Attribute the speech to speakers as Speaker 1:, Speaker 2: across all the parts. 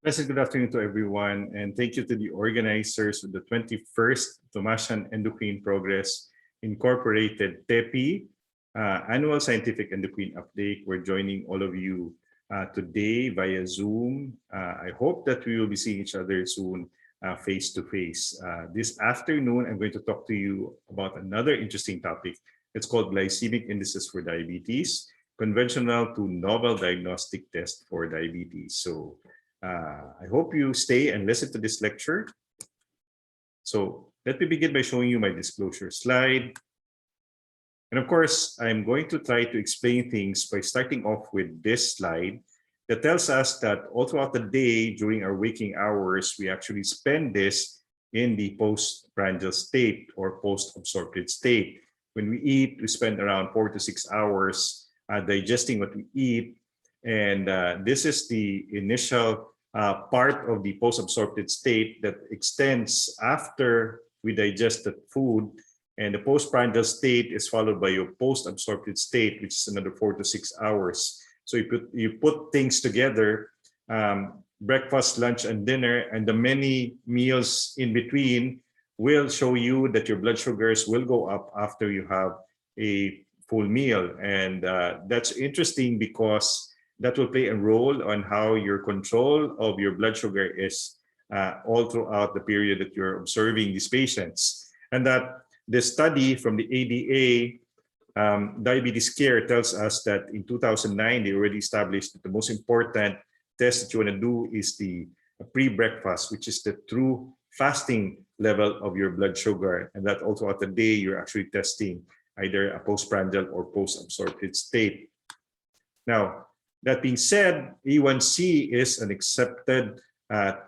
Speaker 1: Pleasant good afternoon to everyone, and thank you to the organizers of the 21st Thomasian Endocrine Progress Incorporated Tepi Annual Scientific Endocrine Update. We're joining all of you today via Zoom. I hope that we will be seeing each other soon face to face. This afternoon, I'm going to talk to you about another interesting topic. It's called Glycemic Indices for Diabetes, conventional to novel diagnostic test for diabetes. So I hope you stay and listen to this lecture. So let me begin by showing you my disclosure slide. And of course, I'm going to try to explain things by starting off with this slide that tells us that all throughout the day, during our waking hours, we actually spend this in the postprandial state or post-absorptive state. When we eat, we spend around 4 to 6 hours digesting what we eat. And this is the initial part of the post-absorptive state that extends after we digest the food. And the postprandial state is followed by your post-absorptive state, which is another 4 to 6 hours. So you put things together, breakfast, lunch, and dinner, and the many meals in between will show you that your blood sugars will go up after you have a full meal. And that's interesting because that will play a role on how your control of your blood sugar is all throughout the period that you're observing these patients. And that the study from the ADA Diabetes Care tells us that in 2009, they already established that the most important test that you want to do is the pre-breakfast, which is the true fasting level of your blood sugar. And that also throughout the day, you're actually testing either a postprandial or post-absorptive state. Now, that being said, A1C is an accepted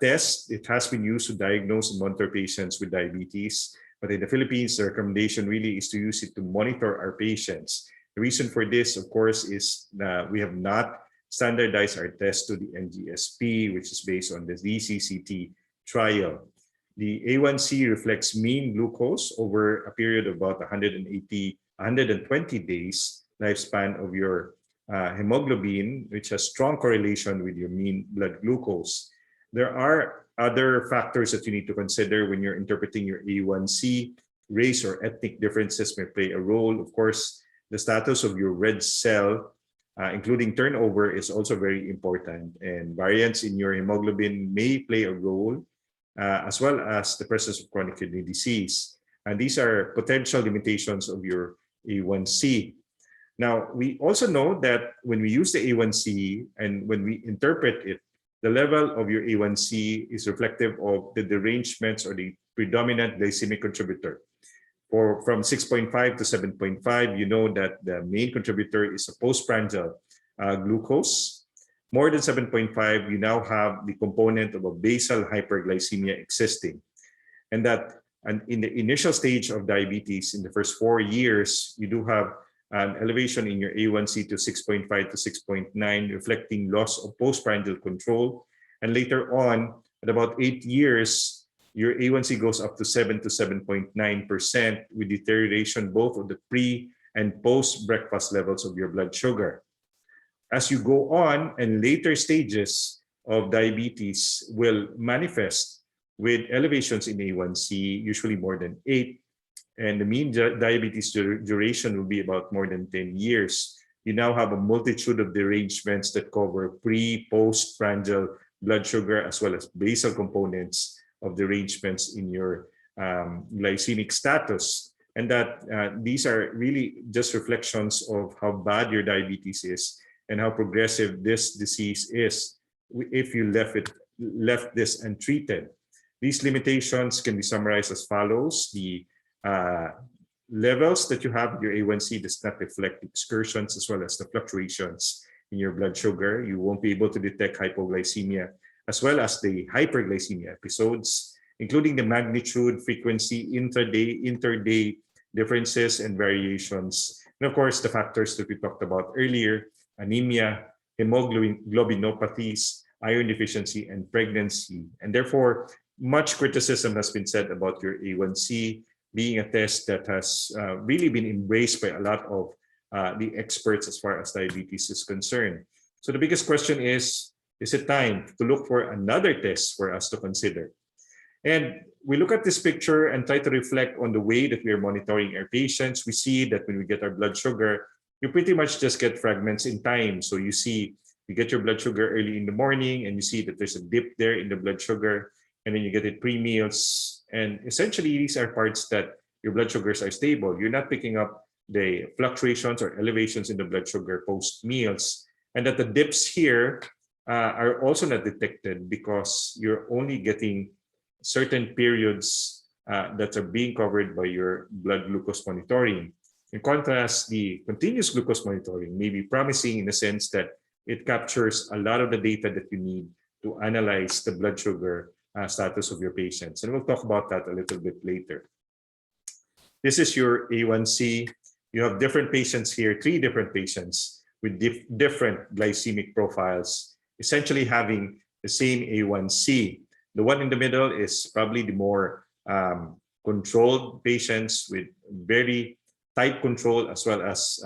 Speaker 1: test. It has been used to diagnose and monitor patients with diabetes. But in the Philippines, the recommendation really is to use it to monitor our patients. The reason for this, of course, is that we have not standardized our test to the NGSP, which is based on the DCCT trial. The A1C reflects mean glucose over a period of about 120 days lifespan of your hemoglobin, which has strong correlation with your mean blood glucose. There are other factors that you need to consider when you're interpreting your A1C. Race or ethnic differences may play a role. Of course, the status of your red cell, including turnover, is also very important. And variants in your hemoglobin may play a role, as well as the presence of chronic kidney disease. And these are potential limitations of your A1C. Now, we also know that when we use the A1C and when we interpret it, the level of your A1C is reflective of the derangements or the predominant glycemic contributor. From 6.5 to 7.5, you know that the main contributor is a postprandial glucose. More than 7.5, you now have the component of a basal hyperglycemia existing. And in the initial stage of diabetes, in the first 4 years, you do have an elevation in your A1C to 6.5 to 6.9, reflecting loss of postprandial control. And later on, at about 8 years, your A1C goes up to 7 to 7.9% with deterioration both of the pre and post-breakfast levels of your blood sugar. As you go on, and later stages of diabetes will manifest with elevations in A1C, usually more than 8, and the mean diabetes duration will be about more than 10 years. You now have a multitude of derangements that cover pre, postprandial blood sugar, as well as basal components of derangements in your glycemic status. And that these are really just reflections of how bad your diabetes is and how progressive this disease is if you left this untreated. These limitations can be summarized as follows. The levels that you have in your A1C does not reflect excursions as well as the fluctuations in your blood sugar. You won't be able to detect hypoglycemia as well as the hyperglycemia episodes, including the magnitude, frequency, intraday, interday differences and variations. And of course, the factors that we talked about earlier, anemia, hemoglobinopathies, iron deficiency, and pregnancy. And therefore, much criticism has been said about your A1C being a test that has really been embraced by a lot of the experts as far as diabetes is concerned. So the biggest question is, is it time to look for another test for us to consider? And we look at this picture and try to reflect on the way that we are monitoring our patients. We see that when we get our blood sugar, you pretty much just get fragments in time. So you see, you get your blood sugar early in the morning and you see that there's a dip there in the blood sugar, and then you get it pre-meals. And essentially, these are parts that your blood sugars are stable. You're not picking up the fluctuations or elevations in the blood sugar post-meals. And that the dips here are also not detected because you're only getting certain periods that are being covered by your blood glucose monitoring. In contrast, the continuous glucose monitoring may be promising in the sense that it captures a lot of the data that you need to analyze the blood sugar status of your patients. And we'll talk about that a little bit later. This is your A1C. You have different patients here, 3 different patients with different glycemic profiles, essentially having the same A1C. The one in the middle is probably the more controlled patients with very tight control, as well as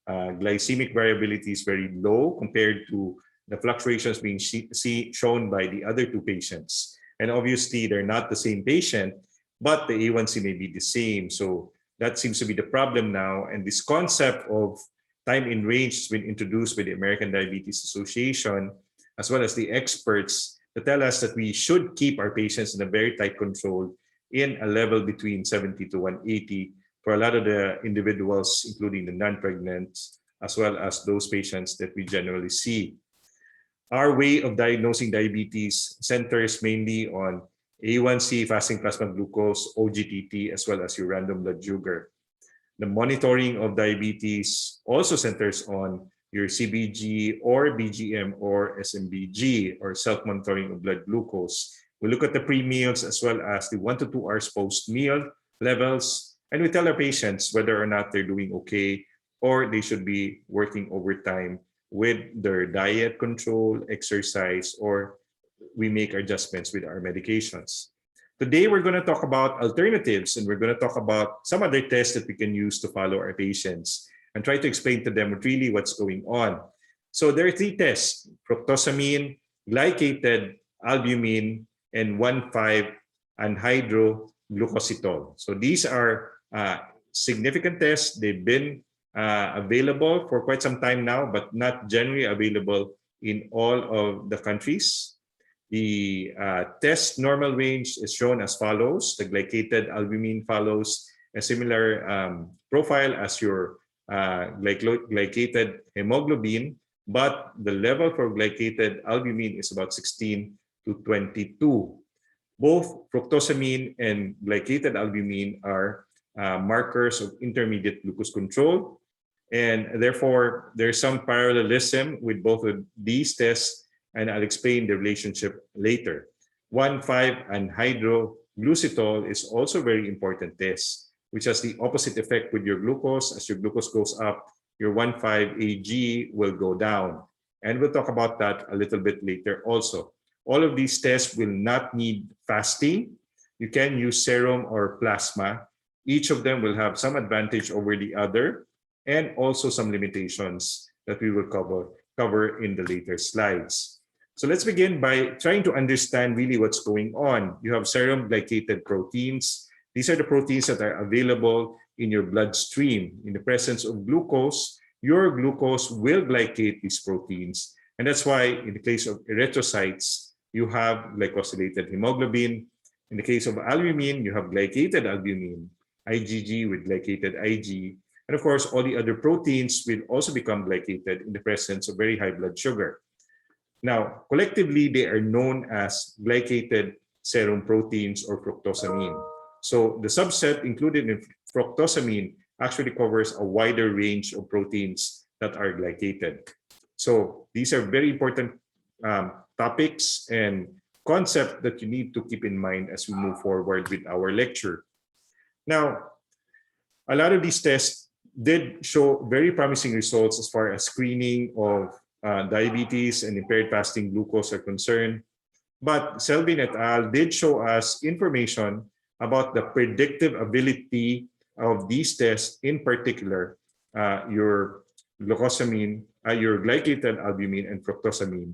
Speaker 1: glycemic variability is very low compared to the fluctuations being shown by the other 2 patients. And obviously, they're not the same patient, but the A1C may be the same. So that seems to be the problem now. And this concept of time in range has been introduced by the American Diabetes Association, as well as the experts, to tell us that we should keep our patients in a very tight control in a level between 70 to 180 for a lot of the individuals, including the non-pregnant, as well as those patients that we generally see. Our way of diagnosing diabetes centers mainly on A1C, fasting plasma glucose, OGTT, as well as your random blood sugar. The monitoring of diabetes also centers on your CBG or BGM or SMBG, or self-monitoring of blood glucose. We look at the pre-meals as well as the 1 to 2 hours post-meal levels, and we tell our patients whether or not they're doing okay or they should be working overtime with their diet control, exercise, or we make adjustments with our medications. Today, we're going to talk about alternatives, and we're going to talk about some other tests that we can use to follow our patients and try to explain to them really what's going on. So there are 3 tests: fructosamine, glycated albumin, and 1,5-anhydroglucitol. So these are significant tests. They've been available for quite some time now, but not generally available in all of the countries. The test normal range is shown as follows. The glycated albumin follows a similar profile as your glycated hemoglobin, but the level for glycated albumin is about 16 to 22. Both fructosamine and glycated albumin are markers of intermediate glucose control, and therefore there's some parallelism with both of these tests, and I'll explain the relationship later. 1,5-anhydroglucitol is also a very important test, which has the opposite effect with your glucose. As your glucose goes up, your 1,5-AG will go down. And we'll talk about that a little bit later also. All of these tests will not need fasting. You can use serum or plasma. Each of them will have some advantage over the other, and also some limitations that we will cover in the later slides. So let's begin by trying to understand really what's going on. You have serum glycated proteins. These are the proteins that are available in your bloodstream. In the presence of glucose, your glucose will glycate these proteins. And that's why in the case of erythrocytes, you have glycosylated hemoglobin. In the case of albumin, you have glycated albumin, IgG with glycated Ig. And of course, all the other proteins will also become glycated in the presence of very high blood sugar. Now, collectively, they are known as glycated serum proteins or fructosamine. So the subset included in fructosamine actually covers a wider range of proteins that are glycated. So these are very important topics and concepts that you need to keep in mind as we move forward with our lecture. Now, a lot of these tests did show very promising results as far as screening of diabetes and impaired fasting glucose are concerned. But Selvin et al. Did show us information about the predictive ability of these tests, in particular, your glucosamine, your glycated albumin and fructosamine,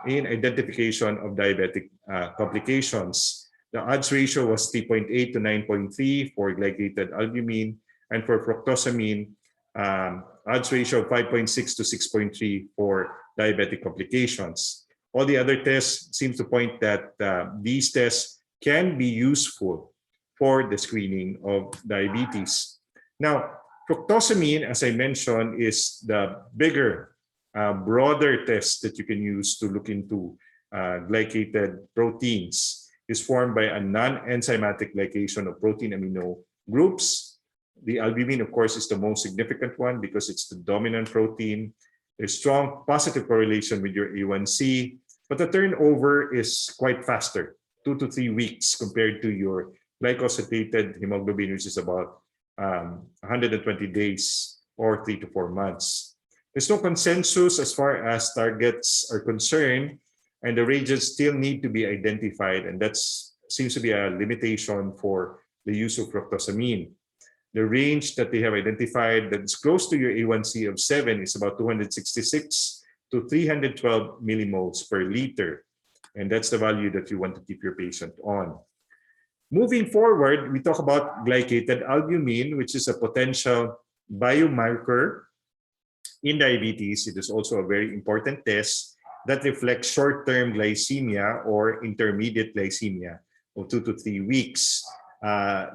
Speaker 1: in identification of diabetic complications. The odds ratio was 3.8 to 9.3 for glycated albumin, and for fructosamine, odds ratio of 5.6 to 6.3 for diabetic complications. All the other tests seem to point that these tests can be useful for the screening of diabetes. Now, fructosamine, as I mentioned, is the bigger, broader test that you can use to look into glycated proteins. It's formed by a non-enzymatic glycation of protein amino groups. The albumin, of course, is the most significant one because it's the dominant protein. There's strong positive correlation with your A1C, but the turnover is quite faster, 2 to 3 weeks compared to your glycosylated hemoglobin, which is about 120 days or 3 to 4 months. There's no consensus as far as targets are concerned, and the ranges still need to be identified, and that seems to be a limitation for the use of fructosamine. The range that they have identified that's close to your A1C of 7 is about 266 to 312 millimoles per liter. And that's the value that you want to keep your patient on. Moving forward, we talk about glycated albumin, which is a potential biomarker in diabetes. It is also a very important test that reflects short-term glycemia or intermediate glycemia of 2 to 3 weeks.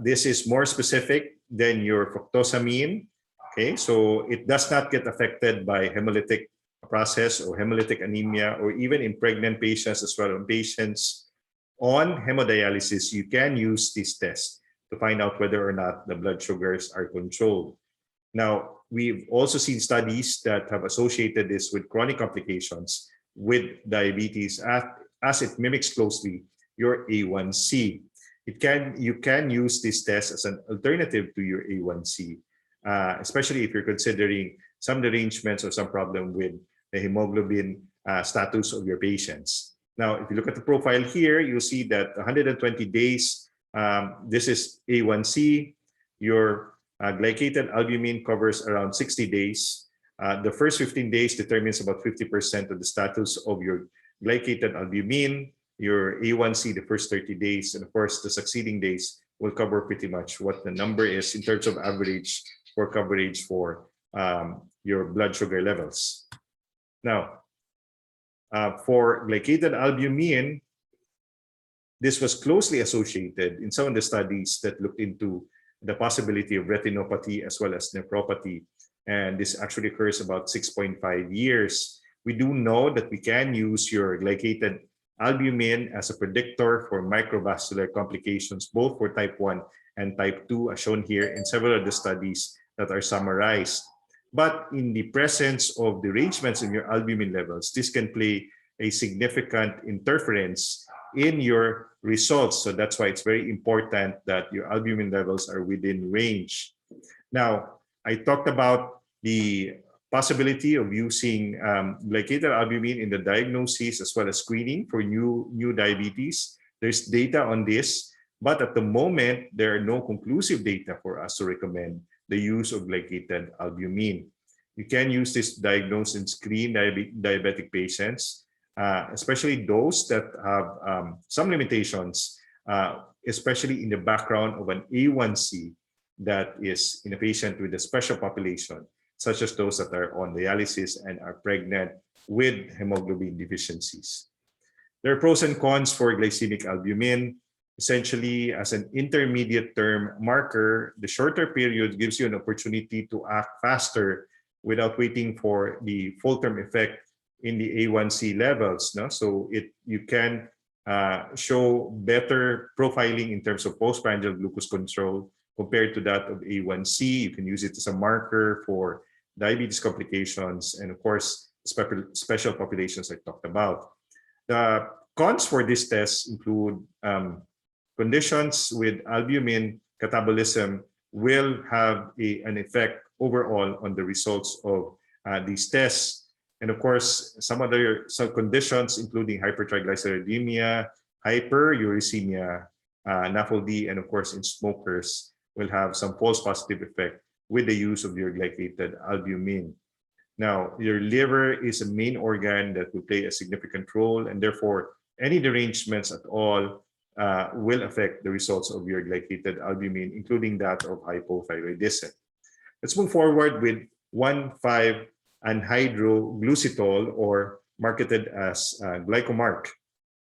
Speaker 1: This is more specific than your fructosamine. Okay, so it does not get affected by hemolytic process or hemolytic anemia, or even in pregnant patients as well. In patients on hemodialysis, you can use this test to find out whether or not the blood sugars are controlled. Now, we've also seen studies that have associated this with chronic complications with diabetes as it mimics closely your A1C. You can use this test as an alternative to your A1C, especially if you're considering some derangements or some problem with the hemoglobin status of your patients. Now, if you look at the profile here, you'll see that 120 days, this is A1C. Your glycated albumin covers around 60 days. The first 15 days determines about 50% of the status of your glycated albumin. Your A1C the first 30 days, and of course the succeeding days will cover pretty much what the number is in terms of average for coverage for your blood sugar levels. Now, for glycated albumin, this was closely associated in some of the studies that looked into the possibility of retinopathy as well as nephropathy, and this actually occurs about 6.5 years. We do know that we can use your glycated albumin as a predictor for microvascular complications, both for type 1 and type 2, as shown here in several of the studies that are summarized. But in the presence of derangements in your albumin levels, this can play a significant interference in your results. So that's why it's very important that your albumin levels are within range. Now, I talked about the possibility of using glycated albumin in the diagnosis as well as screening for new diabetes. There's data on this, but at the moment, there are no conclusive data for us to recommend the use of glycated albumin. You can use this to diagnose and screen diabetic patients, especially those that have some limitations, especially in the background of an A1C that is in a patient with a special population, such as those that are on dialysis and are pregnant with hemoglobin deficiencies. There are pros and cons for glycemic albumin. Essentially, as an intermediate term marker, the shorter period gives you an opportunity to act faster without waiting for the full term effect in the A1C levels. No? So you can show better profiling in terms of postprandial glucose control compared to that of A1C. You can use it as a marker for diabetes complications and, of course, special populations I talked about. The cons for this test include conditions with albumin catabolism will have an effect overall on the results of these tests. And of course, some conditions, including hypertriglyceridemia, hyperuricemia, NAFLD, and of course in smokers, will have some false positive effect with the use of your glycated albumin. Now, your liver is a main organ that will play a significant role, and therefore, any derangements at all will affect the results of your glycated albumin, including that of hypothyroidism. Let's move forward with 1,5-anhydroglucitol, or marketed as glycomark.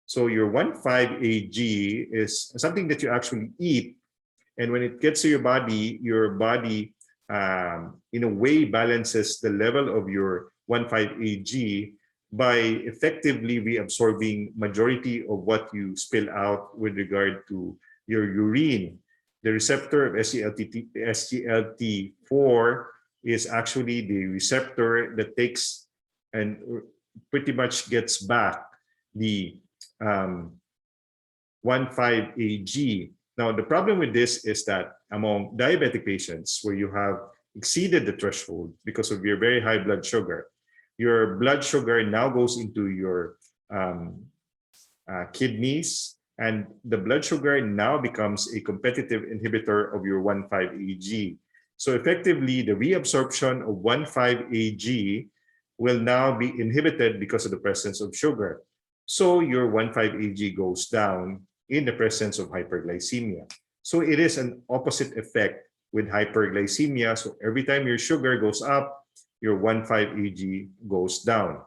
Speaker 1: So your 1,5-AG is something that you actually eat, and when it gets to your body in a way balances the level of your 1,5-AG by effectively reabsorbing majority of what you spill out with regard to your urine. The receptor of SGLT4 is actually the receptor that takes and pretty much gets back the 1,5-AG. Now, the problem with this is that among diabetic patients where you have exceeded the threshold because of your very high blood sugar now goes into your kidneys, and the blood sugar now becomes a competitive inhibitor of your 1,5-AG. So effectively, the reabsorption of 1,5-AG will now be inhibited because of the presence of sugar. So your 1,5-AG goes down in the presence of hyperglycemia. So it is an opposite effect with hyperglycemia. So every time your sugar goes up, your 1,5-AG goes down.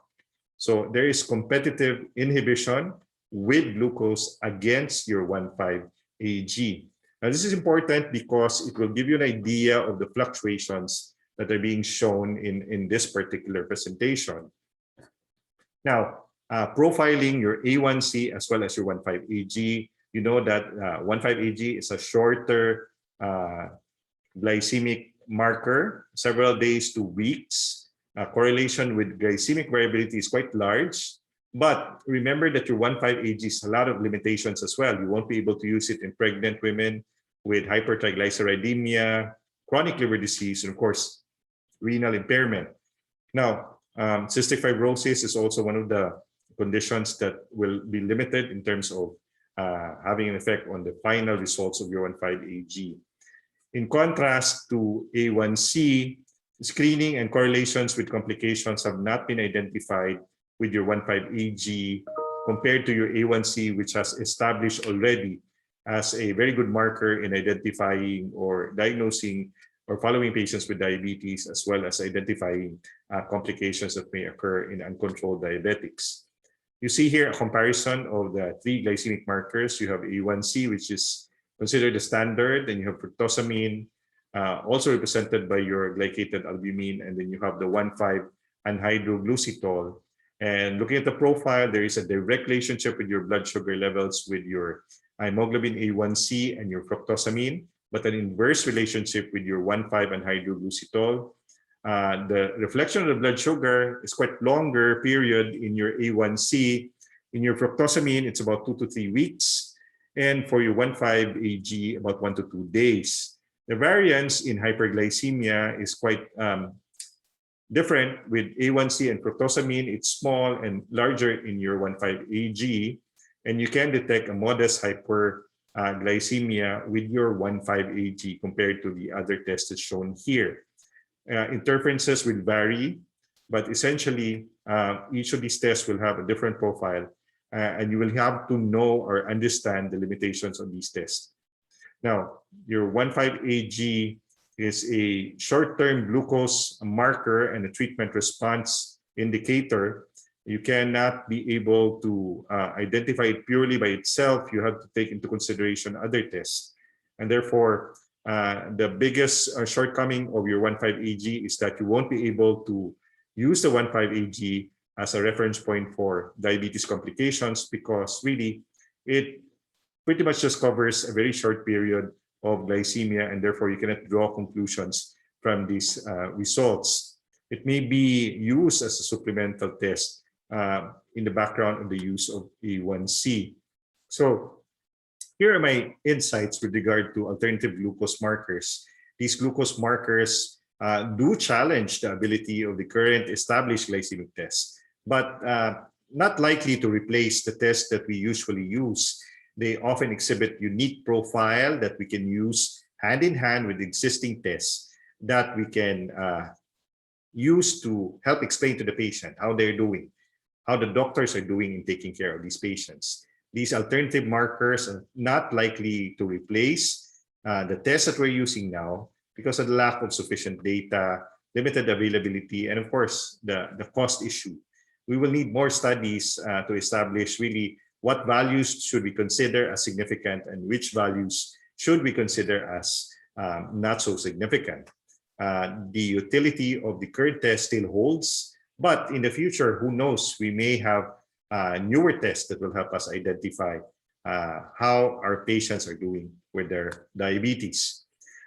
Speaker 1: So there is competitive inhibition with glucose against your 1,5-AG. Now this is important because it will give you an idea of the fluctuations that are being shown in this particular presentation. Now, profiling your A1C as well as your 1,5-AG, you know that 1,5-AG is a shorter glycemic marker, several days to weeks. Correlation with glycemic variability is quite large, but remember that your 1,5-AG has a lot of limitations as well. You won't be able to use it in pregnant women with hypertriglyceridemia, chronic liver disease, and of course, renal impairment. Now, cystic fibrosis is also one of the conditions that will be limited in terms of having an effect on the final results of your 1,5-AG. In contrast to A1C, screening and correlations with complications have not been identified with your 1,5-AG compared to your A1C, which has established already as a very good marker in identifying or diagnosing or following patients with diabetes, as well as identifying complications that may occur in uncontrolled diabetics. You see here a comparison of the three glycemic markers. You have A1C, which is considered the standard, and you have fructosamine, also represented by your glycated albumin, and then you have the 1,5-anhydroglucitol. And looking at the profile, there is a direct relationship with your blood sugar levels with your hemoglobin A1C and your fructosamine, but an inverse relationship with your 1,5-anhydroglucitol. The reflection of the blood sugar is quite longer period in your A1C. In your fructosamine, it's about 2 to 3 weeks. And for your 1,5-AG, about 1 to 2 days. The variance in hyperglycemia is quite different with A1C and fructosamine. It's small and larger in your 1,5-AG, and you can detect a modest hyperglycemia with your 1,5-AG compared to the other tests that's shown here. Interferences will vary, but essentially each of these tests will have a different profile, and you will have to know or understand the limitations of these tests. Now, your 1,5-AG is a short-term glucose marker and a treatment response indicator. You cannot be able to identify it purely by itself. You have to take into consideration other tests. And therefore, the biggest shortcoming of your 1,5-AG is that you won't be able to use the 1,5-AG as a reference point for diabetes complications, because really it pretty much just covers a very short period of glycemia, and therefore you cannot draw conclusions from these results. It may be used as a supplemental test in the background of the use of A1C. So here are my insights with regard to alternative glucose markers. These glucose markers do challenge the ability of the current established glycemic tests, but not likely to replace the tests that we usually use. They often exhibit unique profile that we can use hand in hand with existing tests that we can used to help explain to the patient how they're doing, how the doctors are doing in taking care of these patients. These alternative markers are not likely to replace the tests that we're using now because of the lack of sufficient data, limited availability, and of course, the cost issue. We will need more studies to establish really what values should we consider as significant and which values should we consider as not so significant. The utility of the current test still holds, but in the future, who knows, we may have newer tests that will help us identify how our patients are doing with their diabetes.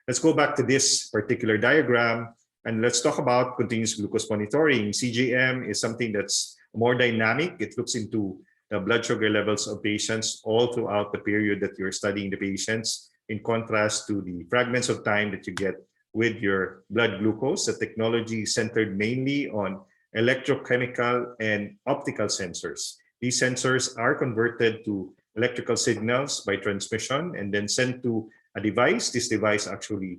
Speaker 1: Let's go back to this particular diagram and let's talk about continuous glucose monitoring. CGM is something that's more dynamic. It looks into the blood sugar levels of patients all throughout the period that you're studying the patients, in contrast to the fragments of time that you get with your blood glucose. The technology is centered mainly on electrochemical and optical sensors. These sensors are converted to electrical signals by transmission and then sent to a device. This device actually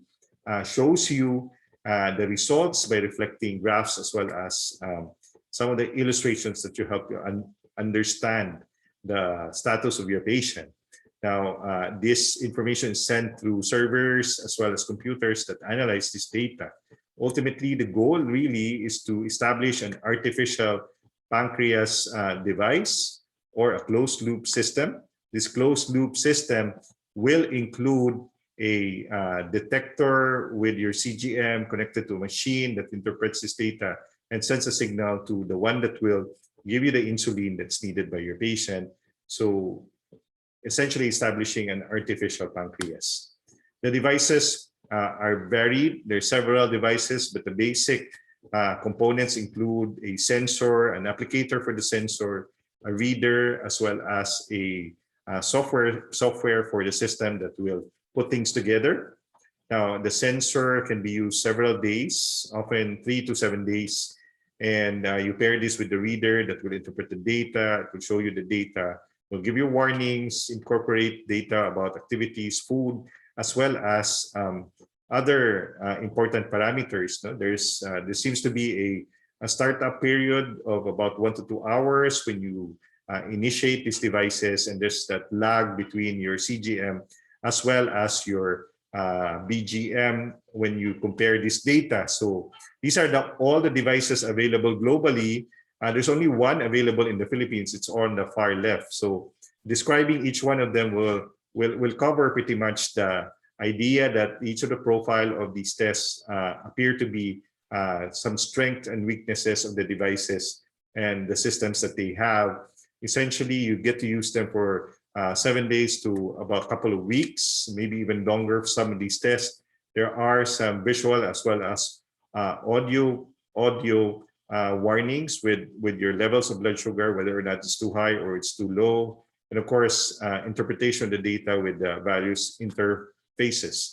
Speaker 1: shows you the results by reflecting graphs as well as some of the illustrations that you help you understand the status of your patient. Now, this information is sent through servers as well as computers that analyze this data. Ultimately, the goal really is to establish an artificial pancreas device or a closed loop system. This closed loop system will include a detector with your CGM connected to a machine that interprets this data and sends a signal to the one that will give you the insulin that's needed by your patient. So essentially establishing an artificial pancreas. The devices are varied. There are several devices, but the basic components include a sensor, an applicator for the sensor, a reader, as well as a software for the system that will put things together. Now, the sensor can be used several days, often 3 to 7 days. And you pair this with the reader that will interpret the data, it will show you the data, will give you warnings, incorporate data about activities, food, as well as other important parameters. No? There seems to be a startup period of about 1 to 2 hours when you initiate these devices, and there's that lag between your CGM as well as your BGM when you compare this data. So these are all the devices available globally. There's only one available in the Philippines. It's on the far left. So describing each one of them will cover pretty much the idea that each of the profile of these tests appear to be some strengths and weaknesses of the devices and the systems that they have. Essentially, you get to use them for 7 days to about a couple of weeks, maybe even longer for some of these tests. There are some visual as well as audio warnings with your levels of blood sugar, whether or not it's too high or it's too low. And of course, interpretation of the data with the various interfaces.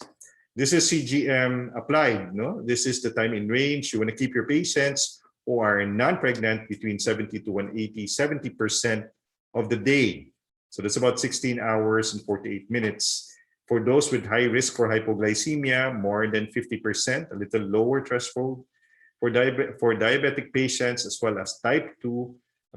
Speaker 1: This is CGM applied. No? This is the time in range. You want to keep your patients who are non-pregnant between 70 to 180, 70% of the day. So that's about 16 hours and 48 minutes. For those with high risk for hypoglycemia, more than 50%, a little lower threshold. For diabetic patients, as well as type 2,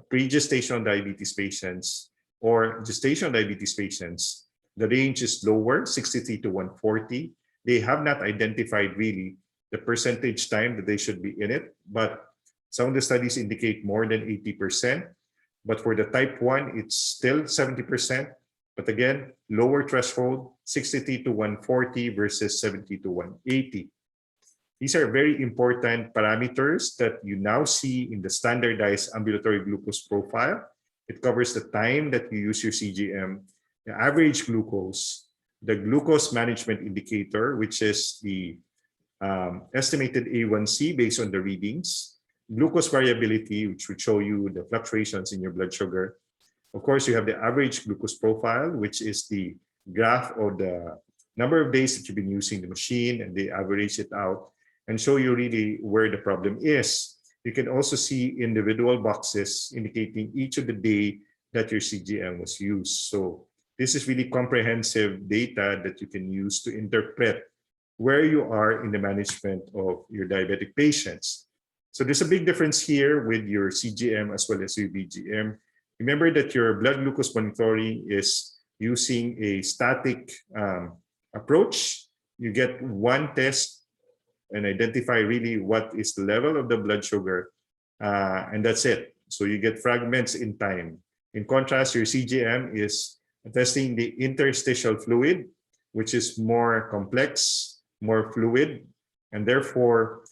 Speaker 1: pre-gestational diabetes patients, or gestational diabetes patients, the range is lower, 63 to 140. They have not identified really the percentage time that they should be in it, but some of the studies indicate more than 80%. But for the type 1, it's still 70%. But again, lower threshold, 63 to 140 versus 70 to 180. These are very important parameters that you now see in the standardized ambulatory glucose profile. It covers the time that you use your CGM, the average glucose, the glucose management indicator, which is the estimated A1C based on the readings, glucose variability, which would show you the fluctuations in your blood sugar. Of course, you have the average glucose profile, which is the graph of the number of days that you've been using the machine, and they average it out and show you really where the problem is. You can also see individual boxes indicating each of the day that your CGM was used. So this is really comprehensive data that you can use to interpret where you are in the management of your diabetic patients. So there's a big difference here with your CGM as well as your BGM. Remember that your blood glucose monitoring is using a static approach. You get one test and identify really what is the level of the blood sugar, and that's it. So you get fragments in time. In contrast, your CGM is testing the interstitial fluid, which is more complex, more fluid, and therefore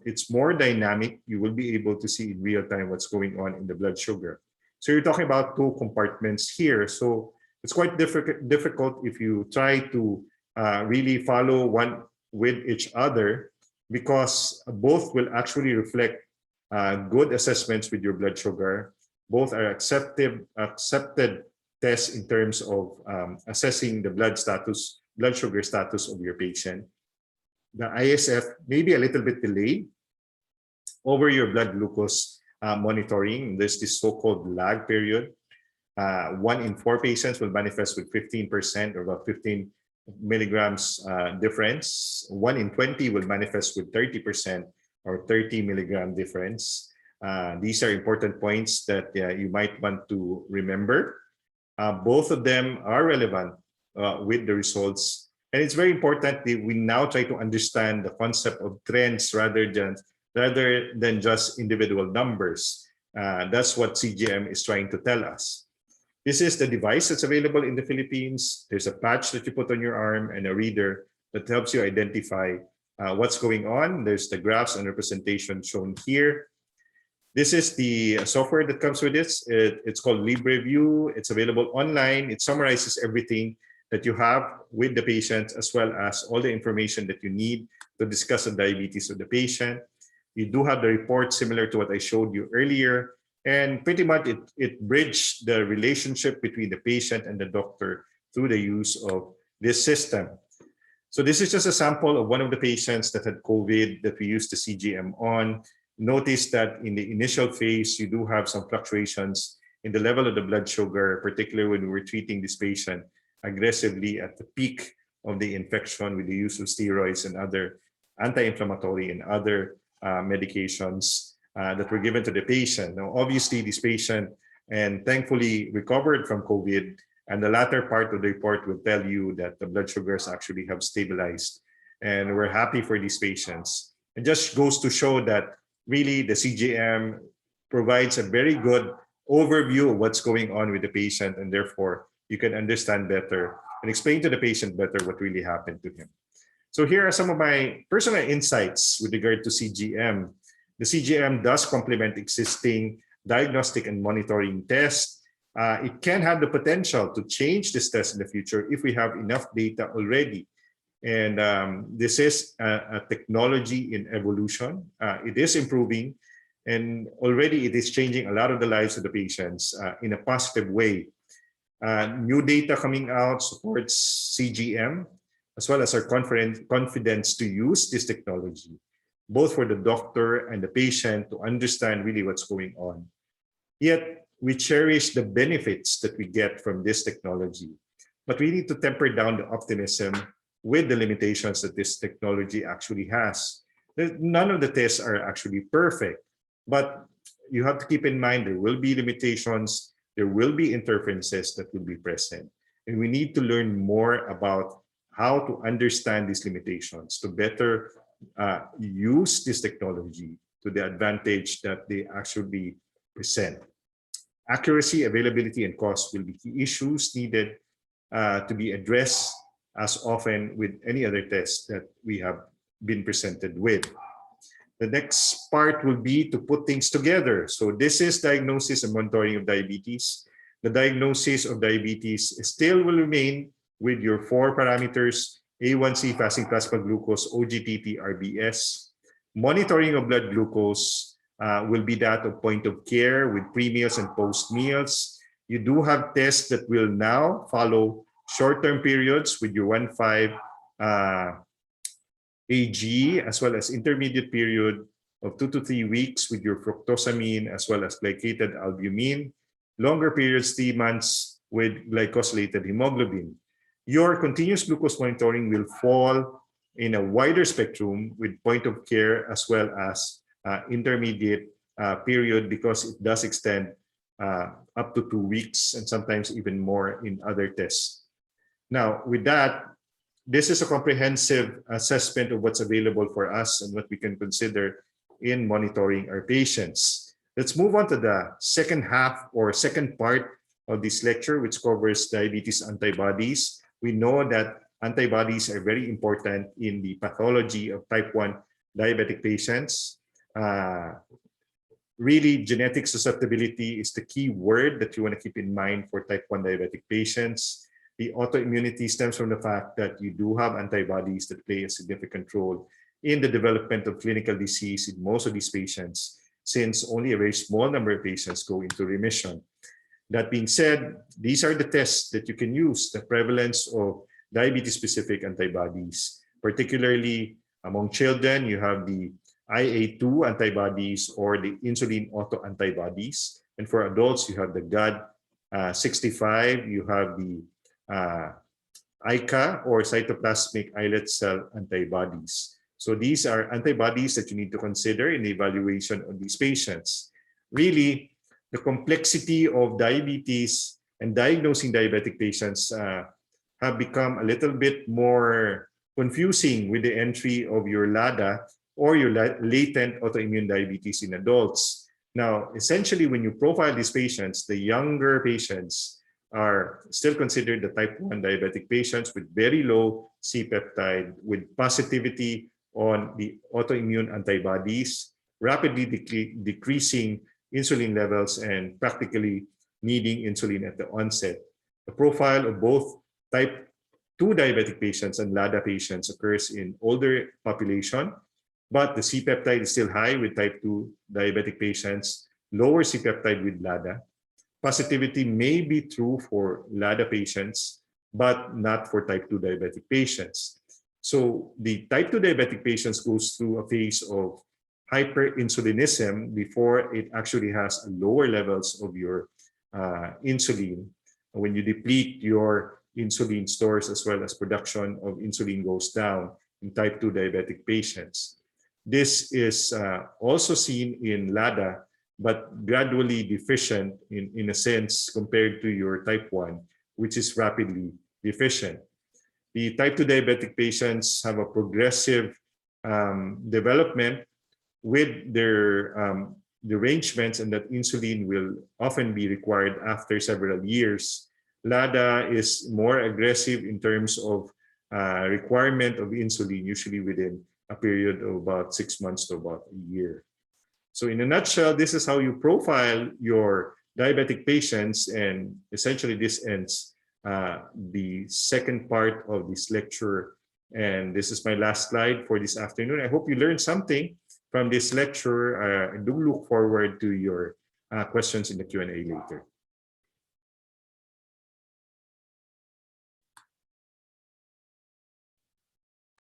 Speaker 1: it's more dynamic. You will be able to see in real time what's going on in the blood sugar. So you're talking about two compartments here. So it's quite difficult if you try to really follow one with each other, because both will actually reflect good assessments with your blood sugar. Both are accepted tests in terms of assessing the blood sugar status of your patient. The ISF may be a little bit delayed over your blood glucose monitoring. There's this so-called lag period. 1 in 4 patients will manifest with 15% or about 15 milligrams difference. 1 in 20 will manifest with 30% or 30 milligram difference. These are important points that you might want to remember. Both of them are relevant with the results. And it's very important that we now try to understand the concept of trends rather than just individual numbers. That's what CGM is trying to tell us. This is the device that's available in the Philippines. There's a patch that you put on your arm and a reader that helps you identify what's going on. There's the graphs and representation shown here. This is the software that comes with this. It's called LibreView. It's available online. It summarizes everything that you have with the patient, as well as all the information that you need to discuss the diabetes of the patient. You do have the report similar to what I showed you earlier. And pretty much it bridged the relationship between the patient and the doctor through the use of this system. So this is just a sample of one of the patients that had COVID that we used the CGM on. Notice that in the initial phase, you do have some fluctuations in the level of the blood sugar, particularly when we were treating this patient aggressively at the peak of the infection with the use of steroids and other anti-inflammatory and other medications that were given to the patient. Now, obviously, this patient and thankfully recovered from COVID, and the latter part of the report will tell you that the blood sugars actually have stabilized, and we're happy for these patients. It just goes to show that really the CGM provides a very good overview of what's going on with the patient, and therefore you can understand better and explain to the patient better what really happened to him. So here are some of my personal insights with regard to CGM. The CGM does complement existing diagnostic and monitoring tests. It can have the potential to change this test in the future if we have enough data already. And this is a technology in evolution. It is improving, and already it is changing a lot of the lives of the patients in a positive way. New data coming out supports CGM, as well as our confidence to use this technology, both for the doctor and the patient to understand really what's going on. Yet, we cherish the benefits that we get from this technology, but we need to temper down the optimism with the limitations that this technology actually has. None of the tests are actually perfect, but you have to keep in mind there will be limitations, there will be interferences that will be present, and we need to learn more about how to understand these limitations to better use this technology to the advantage that they actually present. Accuracy, availability, and cost will be key issues needed to be addressed as often with any other test that we have been presented with. The next part will be to put things together. So this is diagnosis and monitoring of diabetes. The diagnosis of diabetes still will remain with your 4 parameters: A1C, fasting plasma glucose, OGTT, RBS. Monitoring of blood glucose will be that of point of care with pre-meals and post-meals. You do have tests that will now follow short-term periods with your 1.5 AG, as well as intermediate period of 2 to 3 weeks with your fructosamine, as well as glycated albumin. Longer periods, 3 months with glycosylated hemoglobin. Your continuous glucose monitoring will fall in a wider spectrum with point of care as well as intermediate period, because it does extend up to 2 weeks and sometimes even more in other tests. Now, with that, this is a comprehensive assessment of what's available for us and what we can consider in monitoring our patients. Let's move on to the second half or second part of this lecture, which covers diabetes antibodies. We know that antibodies are very important in the pathology of type 1 diabetic patients. Really, genetic susceptibility is the key word that you want to keep in mind for type 1 diabetic patients. The autoimmunity stems from the fact that you do have antibodies that play a significant role in the development of clinical disease in most of these patients, since only a very small number of patients go into remission. That being said, these are the tests that you can use, the prevalence of diabetes-specific antibodies. Particularly among children, you have the IA2 antibodies or the insulin autoantibodies. And for adults, you have the GAD65, you have the ICA or cytoplasmic islet cell antibodies. So these are antibodies that you need to consider in the evaluation of these patients. Really, the complexity of diabetes and diagnosing diabetic patients have become a little bit more confusing with the entry of your LADA or your latent autoimmune diabetes in adults. Now, essentially, when you profile these patients, the younger patients are still considered the type 1 diabetic patients with very low C-peptide, with positivity on the autoimmune antibodies, rapidly decreasing insulin levels, and practically needing insulin at the onset. The profile of both type 2 diabetic patients and LADA patients occurs in older population, but the C-peptide is still high with type 2 diabetic patients, lower C-peptide with LADA. Positivity may be true for LADA patients, but not for type 2 diabetic patients. So the type 2 diabetic patients goes through a phase of hyperinsulinism before it actually has lower levels of your insulin. When you deplete your insulin stores as well as production of insulin goes down in type 2 diabetic patients. This is also seen in LADA, but gradually deficient in a sense compared to your type 1, which is rapidly deficient. The type 2 diabetic patients have a progressive development with their derangements, and that insulin will often be required after several years. LADA is more aggressive in terms of requirement of insulin, usually within a period of about 6 months to about a year. So in a nutshell, this is how you profile your diabetic patients, and essentially this ends the second part of this lecture. And this is my last slide for this afternoon. I hope you learned something from this lecture. I do look forward to your questions in the Q&A later.